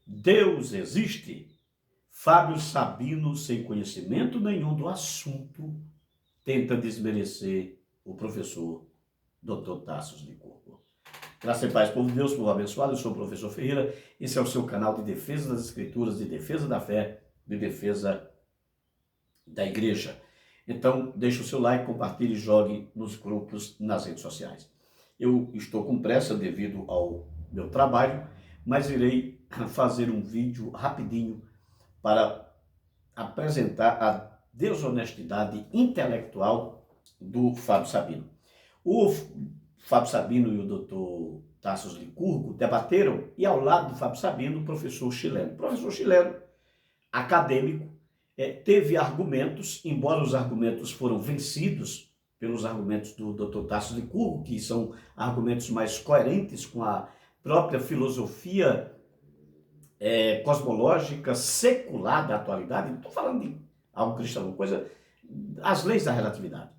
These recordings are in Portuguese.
Deus existe? Fábio Sabino, sem conhecimento nenhum do assunto, tenta desmerecer o professor Dr. Tassos Licurgo. Graça e paz, povo de Deus, povo abençoado. Eu sou o professor Ferreira. Esse é o seu canal de defesa das escrituras, de defesa da fé, de defesa da igreja. Então, deixe o seu like, compartilhe e jogue nos grupos, nas redes sociais. Eu estou com pressa devido ao meu trabalho, mas irei fazer um vídeo rapidinho para apresentar a desonestidade intelectual do Fábio Sabino. O Fábio Sabino e o Dr. Tassos Licurgo debateram, e ao lado do Fábio Sabino, o professor chileno. O professor chileno, acadêmico, teve argumentos, embora os argumentos foram vencidos pelos argumentos do Dr. Tassos Licurgo, que são argumentos mais coerentes com a própria filosofia cosmológica secular da atualidade. Não estou falando de algo cristão, coisa, as leis da relatividade.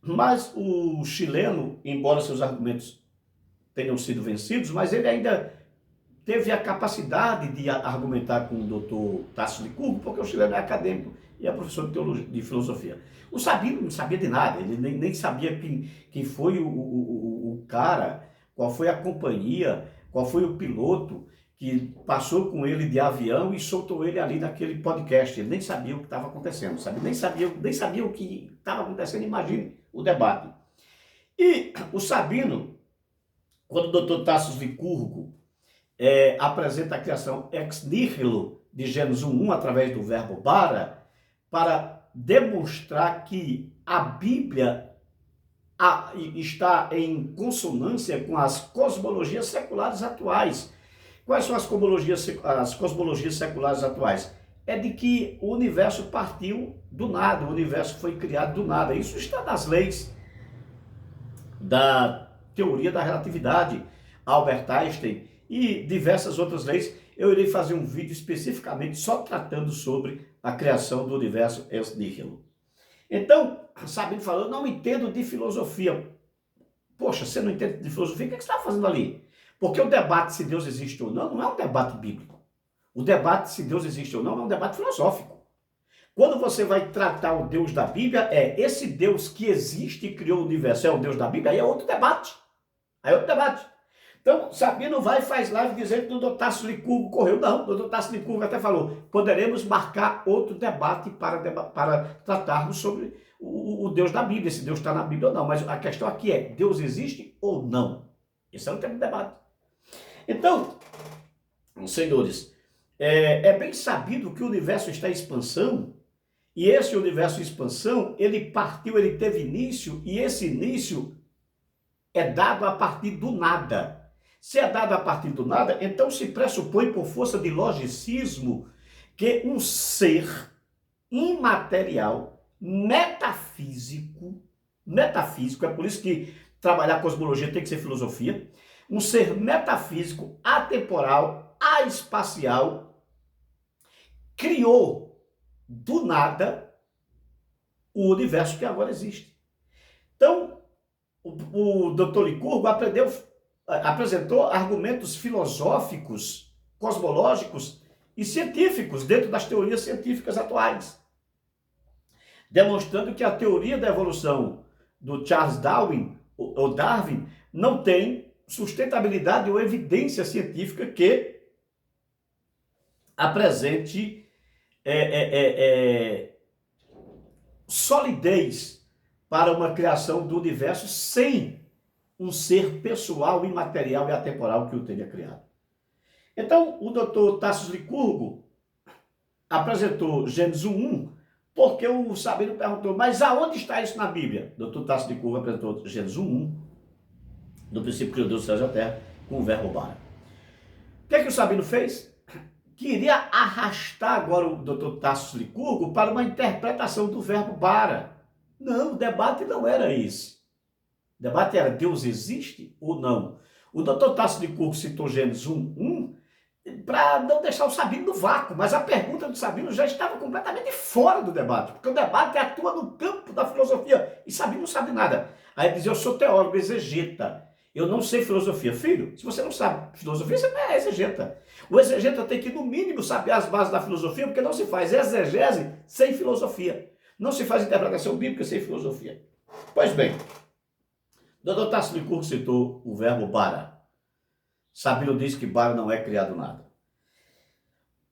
Mas o chileno, embora seus argumentos tenham sido vencidos, mas ele ainda teve a capacidade de argumentar com o doutor Tassos Licurgo, porque o chileno é acadêmico e é professor de teologia, de filosofia. O Sabino não sabia de nada, ele nem sabia quem foi o cara, qual foi a companhia, qual foi o piloto que passou com ele de avião e soltou ele ali naquele podcast. Ele nem sabia o que estava acontecendo, sabe? Nem sabia o que estava acontecendo. Imagine o debate. E o Sabino, quando o doutor Tassos Licurgo apresenta a criação ex nihilo de Gênesis 1:1 através do verbo bara, para demonstrar que a Bíblia está em consonância com as cosmologias seculares atuais. Quais são as cosmologias seculares atuais? É de que o universo partiu do nada, o universo foi criado do nada. Isso está nas leis da teoria da relatividade, Albert Einstein e diversas outras leis. Eu irei fazer um vídeo especificamente só tratando sobre a criação do universo ex nihilo. Então, Sabino falou, eu não entendo de filosofia. Poxa, você não entende de filosofia? O que você está fazendo ali? Porque o debate se Deus existe ou não é um debate bíblico. O debate se Deus existe ou não é um debate filosófico. Quando você vai tratar o Deus da Bíblia, esse Deus que existe e criou o universo, é o Deus da Bíblia, aí é outro debate. Aí é outro debate. Então, Sabino vai e faz live dizendo que o doutor Tassos Licurgo correu. Não, o doutor Tassos Licurgo até falou, poderemos marcar outro debate para tratarmos sobre o Deus da Bíblia, se Deus está na Bíblia ou não. Mas a questão aqui é, Deus existe ou não? Esse é o tema do debate. Então, senhores, é bem sabido que o universo está em expansão, e esse universo em expansão, ele partiu, ele teve início, e esse início é dado a partir do nada. Se é dado a partir do nada, então se pressupõe por força de logicismo que um ser imaterial, metafísico, é por isso que trabalhar cosmologia tem que ser filosofia, um ser metafísico, atemporal, espacial, criou do nada o universo que agora existe. Então, o Dr. Licurgo apresentou argumentos filosóficos, cosmológicos e científicos dentro das teorias científicas atuais, demonstrando que a teoria da evolução do Charles Darwin, ou Darwin, não tem sustentabilidade ou evidência científica que apresente solidez para uma criação do universo sem um ser pessoal, imaterial e atemporal que o tenha criado. Então, o doutor Tassos Licurgo apresentou Gênesis 1:1, porque o Sabino perguntou, mas aonde está isso na Bíblia? O doutor Tassos Licurgo apresentou Gênesis 1:1, do princípio criou Deus os céus e a terra, com o verbo bara. O que o Sabino fez? Queria arrastar agora o doutor Tassos Licurgo para uma interpretação do verbo bara. Não, o debate não era esse. O debate era Deus existe ou não? O doutor Tassos Licurgo citou Gênesis 1:1 para não deixar o Sabino no vácuo, mas a pergunta do Sabino já estava completamente fora do debate, porque o debate atua no campo da filosofia, e Sabino não sabe nada. Aí ele diz, eu sou teólogo, exegeta, Eu não sei filosofia. Filho, se você não sabe filosofia, você não é exegeta. O exegeta tem que, no mínimo, saber as bases da filosofia, porque não se faz exegese sem filosofia. Não se faz interpretação bíblica sem filosofia. Pois bem, o Dr. Tasso Licurgo citou o verbo bara. Sabino diz que bara não é criado nada.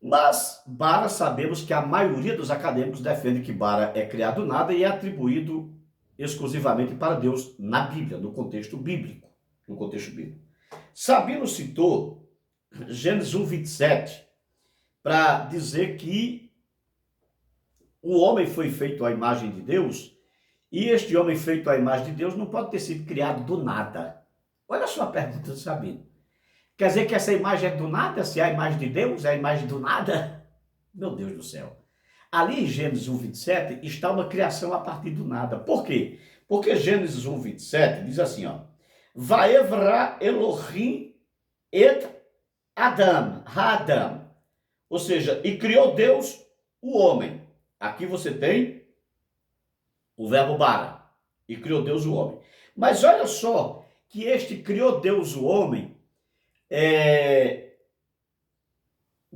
Mas bara, sabemos que a maioria dos acadêmicos defende que bara é criado nada e é atribuído exclusivamente para Deus na Bíblia, no contexto bíblico. No contexto bíblico. Sabino citou Gênesis 1:27 para dizer que o homem foi feito à imagem de Deus e este homem feito à imagem de Deus não pode ter sido criado do nada. Olha só a pergunta de Sabino. Quer dizer que essa imagem é do nada? Se é a imagem de Deus, é a imagem do nada? Meu Deus do céu. Ali em Gênesis 1:27 está uma criação a partir do nada. Por quê? Porque Gênesis 1:27 diz assim, ó. Vaevra Elohim et Adam, Hadam. Ou seja, e criou Deus o homem. Aqui você tem o verbo bara. E criou Deus o homem. Mas olha só que este criou Deus o homem.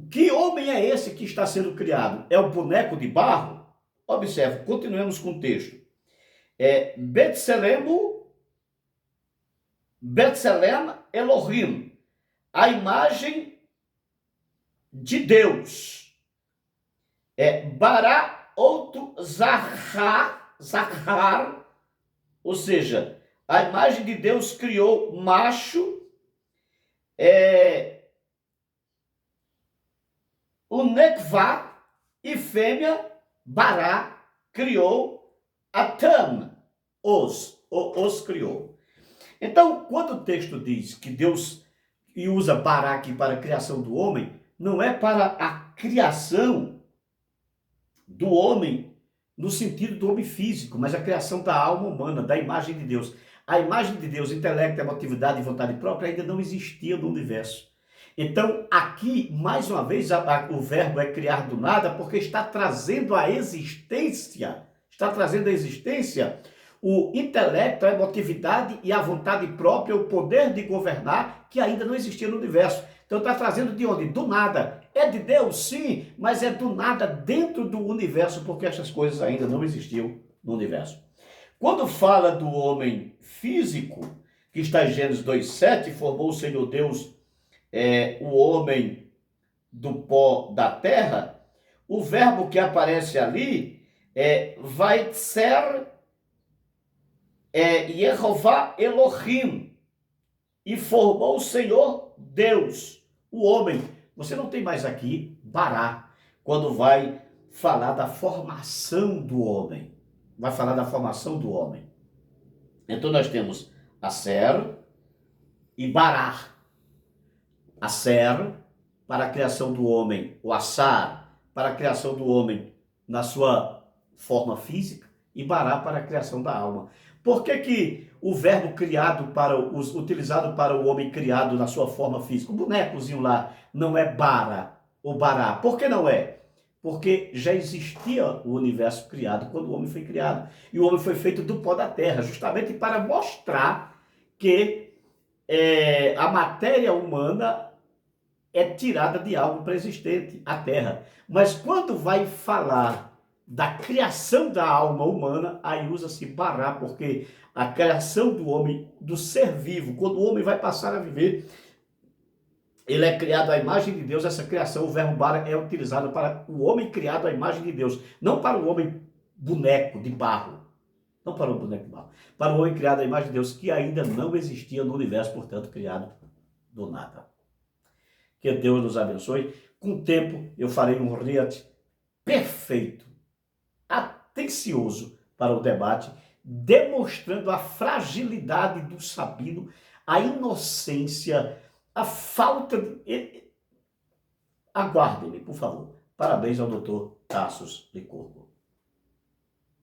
Que homem é esse que está sendo criado? É o boneco de barro? Observe, continuemos com o texto. Betselem Elohim, a imagem de Deus. Bara outro Zahar, ou seja, a imagem de Deus criou macho, o Nekvá, e fêmea, Bará, criou Atam, os criou. Então, quando o texto diz que Deus e usa Bará aqui para a criação do homem, não é para a criação do homem no sentido do homem físico, mas a criação da alma humana, da imagem de Deus. A imagem de Deus, intelecto, emotividade e vontade própria ainda não existia no universo. Então, aqui, mais uma vez, o verbo é criar do nada, porque está trazendo a existência, o intelecto, a emotividade e a vontade própria, o poder de governar, que ainda não existia no universo. Então, está trazendo de onde? Do nada. É de Deus, sim, mas é do nada dentro do universo, porque essas coisas ainda não existiam no universo. Quando fala do homem físico, que está em Gênesis 2:7, formou o Senhor Deus o homem do pó da terra, o verbo que aparece ali é Vaitzer Yehová Elohim, e formou o Senhor Deus, o homem. Você não tem mais aqui Bará, quando vai falar da formação do homem. Vai falar da formação do homem. Então nós temos Aser e Bará. Aser, para a criação do homem, o Assar, para a criação do homem na sua forma física, e Bará para a criação da alma. Por que o verbo utilizado para o homem criado na sua forma física, o bonecozinho lá, não é Bara ou Bará? Por que não é? Porque já existia o universo criado quando o homem foi criado. E o homem foi feito do pó da terra, justamente para mostrar que a matéria humana é tirada de algo pré-existente, a terra. Mas quando vai falar da criação da alma humana, aí usa-se Bará, porque a criação do homem, do ser vivo, quando o homem vai passar a viver, ele é criado à imagem de Deus. Essa criação, o verbo bara, é utilizado para o homem criado à imagem de Deus, não para o homem boneco de barro. Não para o boneco de barro. Para o homem criado à imagem de Deus, que ainda não existia no universo, portanto, criado do nada. Que Deus nos abençoe. Com o tempo, eu farei um react perfeito, atencioso para o debate, demonstrando a fragilidade do Sabino, a inocência, a falta de... Aguardem-me, por favor. Parabéns ao Dr. Tasso Licurgo.